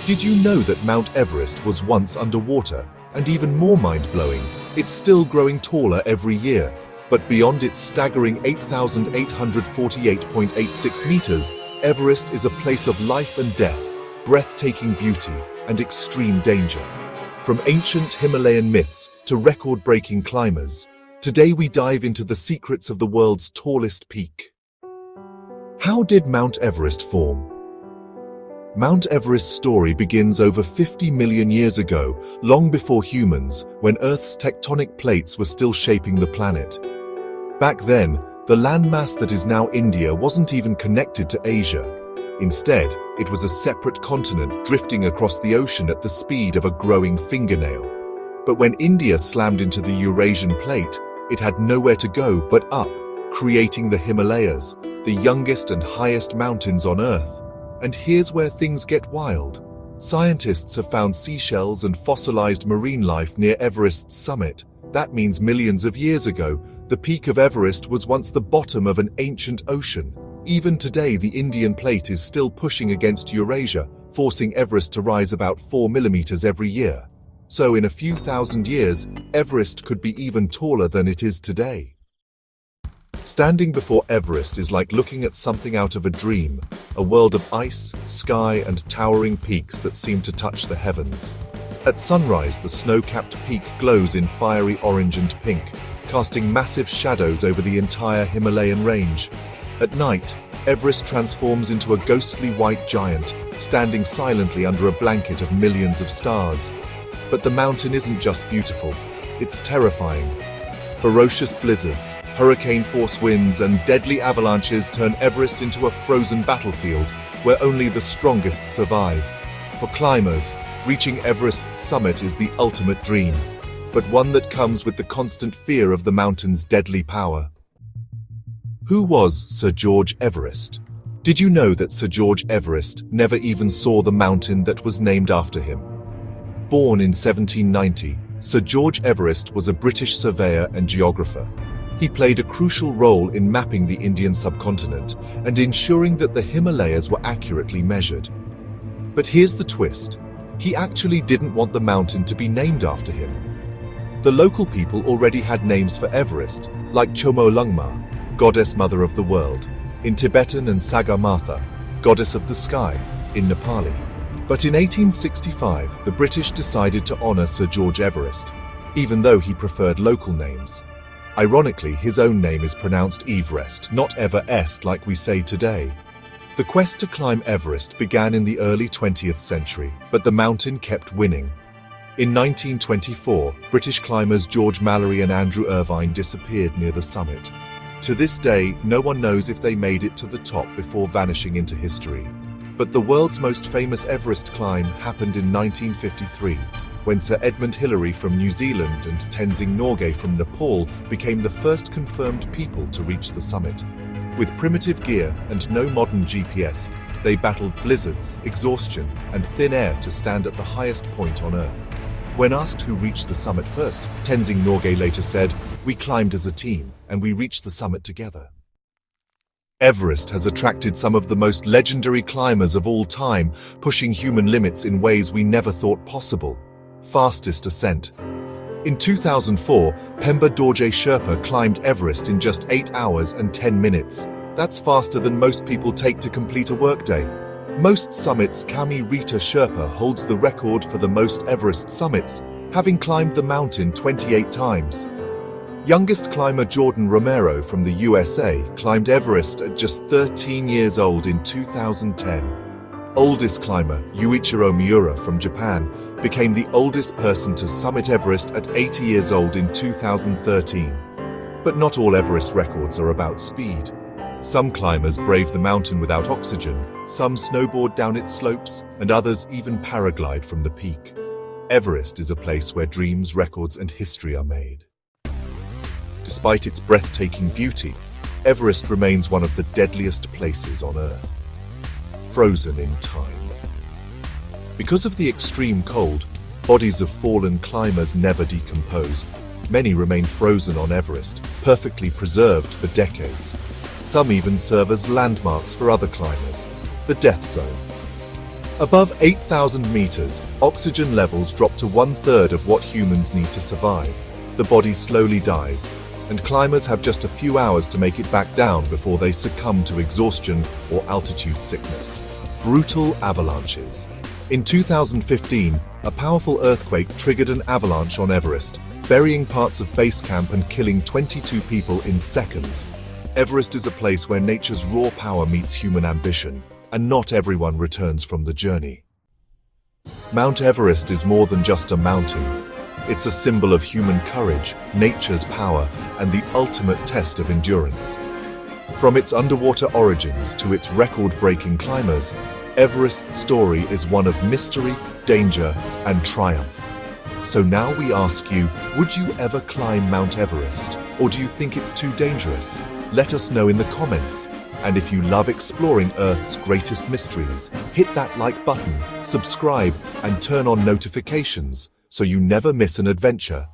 Did you know that Mount Everest was once underwater? And even more mind-blowing, it's still growing taller every year. But beyond its staggering 8,848.86 meters, Everest is a place of life and death, breathtaking beauty, and extreme danger. From ancient Himalayan myths to record-breaking climbers, today we dive into the secrets of the world's tallest peak. How did Mount Everest form? Mount Everest's story begins over 50 million years ago, long before humans, when Earth's tectonic plates were still shaping the planet. Back then, the landmass that is now India wasn't even connected to Asia. Instead, it was a separate continent drifting across the ocean at the speed of a growing fingernail. But when India slammed into the Eurasian plate, it had nowhere to go but up, creating the Himalayas, the youngest and highest mountains on Earth. And here's where things get wild. Scientists have found seashells and fossilized marine life near Everest's summit. That means millions of years ago, the peak of Everest was once the bottom of an ancient ocean. Even today, the Indian plate is still pushing against Eurasia, forcing Everest to rise about 4 millimeters every year. So in a few thousand years, Everest could be even taller than it is today. Standing before Everest is like looking at something out of a dream, a world of ice, sky, and towering peaks that seem to touch the heavens. At sunrise, the snow-capped peak glows in fiery orange and pink, casting massive shadows over the entire Himalayan range. At night, Everest transforms into a ghostly white giant, standing silently under a blanket of millions of stars. But the mountain isn't just beautiful, it's terrifying. Ferocious blizzards, hurricane-force winds, and deadly avalanches turn Everest into a frozen battlefield where only the strongest survive. For climbers, reaching Everest's summit is the ultimate dream, but one that comes with the constant fear of the mountain's deadly power. Who was Sir George Everest? Did you know that Sir George Everest never even saw the mountain that was named after him? Born in 1790, Sir George Everest was a British surveyor and geographer. He played a crucial role in mapping the Indian subcontinent and ensuring that the Himalayas were accurately measured. But here's the twist. He actually didn't want the mountain to be named after him. The local people already had names for Everest, like Chomolungma, goddess mother of the world, in Tibetan, and Sagarmatha, goddess of the sky, in Nepali. But in 1865, the British decided to honor Sir George Everest, even though he preferred local names. Ironically, his own name is pronounced Everest, not Everest like we say today. The quest to climb Everest began in the early 20th century, but the mountain kept winning. In 1924, British climbers George Mallory and Andrew Irvine disappeared near the summit. To this day, no one knows if they made it to the top before vanishing into history. But the world's most famous Everest climb happened in 1953, when Sir Edmund Hillary from New Zealand and Tenzing Norgay from Nepal became the first confirmed people to reach the summit. With primitive gear and no modern GPS, they battled blizzards, exhaustion, and thin air to stand at the highest point on Earth. When asked who reached the summit first, Tenzing Norgay later said, "We climbed as a team, and we reached the summit together." Everest has attracted some of the most legendary climbers of all time, pushing human limits in ways we never thought possible. Fastest ascent. In 2004, Pemba Dorje Sherpa climbed Everest in just 8 hours and 10 minutes. That's faster than most people take to complete a workday. Most summits, Kami Rita Sherpa holds the record for the most Everest summits, having climbed the mountain 28 times. Youngest climber Jordan Romero from the USA climbed Everest at just 13 years old in 2010. Oldest climber Yuichiro Miura from Japan became the oldest person to summit Everest at 80 years old in 2013. But not all Everest records are about speed. Some climbers brave the mountain without oxygen, some snowboard down its slopes, and others even paraglide from the peak. Everest is a place where dreams, records, and history are made. Despite its breathtaking beauty, Everest remains one of the deadliest places on Earth. Frozen in time. Because of the extreme cold, bodies of fallen climbers never decompose. Many remain frozen on Everest, perfectly preserved for decades. Some even serve as landmarks for other climbers. The death zone. Above 8,000 meters, oxygen levels drop to 1/3 of what humans need to survive. The body slowly dies, and climbers have just a few hours to make it back down before they succumb to exhaustion or altitude sickness. Brutal avalanches. In 2015, a powerful earthquake triggered an avalanche on Everest, burying parts of base camp and killing 22 people in seconds. Everest is a place where nature's raw power meets human ambition, and not everyone returns from the journey. Mount Everest is more than just a mountain. It's a symbol of human courage, nature's power, and the ultimate test of endurance. From its underwater origins to its record-breaking climbers, Everest's story is one of mystery, danger, and triumph. So now we ask you, would you ever climb Mount Everest? Or do you think it's too dangerous? Let us know in the comments. And if you love exploring Earth's greatest mysteries, hit that like button, subscribe, and turn on notifications so you never miss an adventure.